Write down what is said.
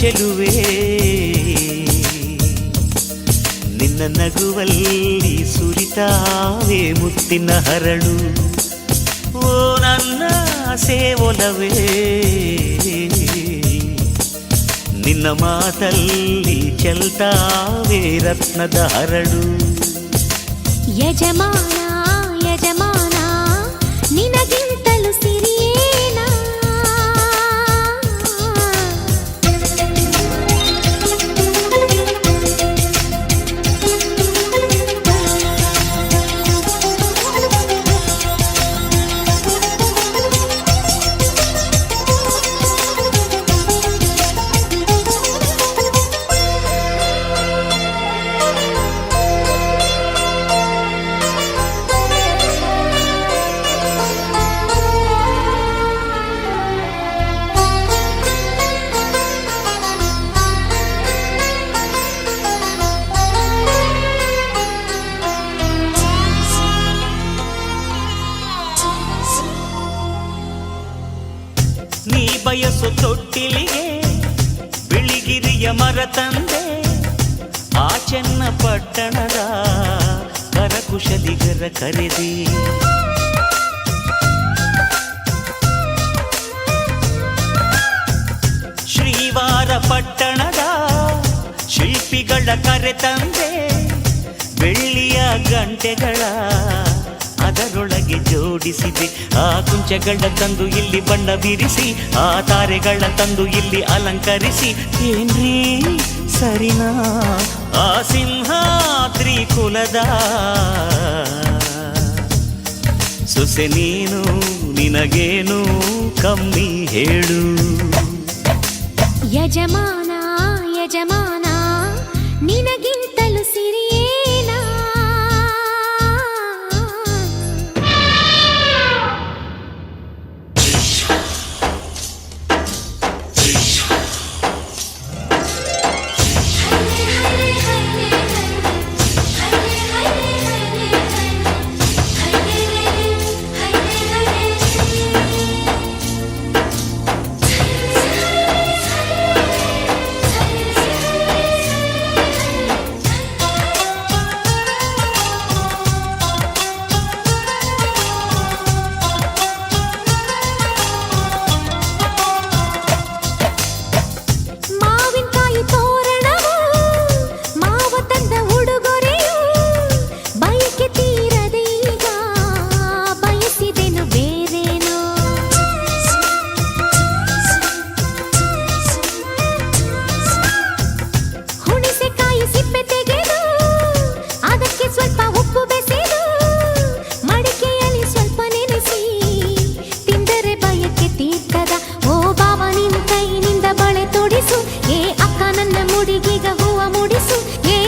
ಚೆಲುವೆ ನಿನ್ನ ನಗುವಲ್ಲಿ ಸುರಿತಾವೆ ಮುತ್ತಿನ ಹರಳು ಓ ನನ್ನ ಸೇವೊಲವೇ ನಿನ್ನ ಮಾತಲ್ಲಿ ಚೆಲ್ತಾವೆ ರತ್ನದ ಹರಳು ಯಜಮಾನ ಯಜಮಾನ ನಿನಗಿಂತಲೂ ಸಿರಿಯೇನಾ ನೀ ಬಯಸು ತೊಟ್ಟಿಲಿಗೆ ಬಿಳಿಗಿರಿಯ ಮರ ತಂದೆ ಆ ಚೆನ್ನ ಪಟ್ಟಣದ ಕರಕುಶಲಿಗರ ಕರೆದಿ ಶ್ರೀವಾರ ಪಟ್ಟಣದ ಶಿಲ್ಪಿಗಳ ಕರೆ ತಂದೆ ಬೆಳ್ಳಿಯ ಗಂಟೆಗಳ ಅದರೊಳಗೆ ಜೋಡಿಸಿದೆ ಆ ಕುಂಚಗಳ ತಂದು ಇಲ್ಲಿ ಬಣ್ಣ ಬಿರಿಸಿ ಆ ತಾರೆಗಳ ತಂದು ಇಲ್ಲಿ ಅಲಂಕರಿಸಿ ಏನ್ರೀ ಸರಿನಾ ಆ ಸಿಂಹಾದ್ರಿ ಕುಲದ ಸೊಸೆ ನೀನು ನಿನಗೇನು ಕಮ್ಮಿ ಹೇಳು ಯಜಮಾನ ಯಜಮಾನ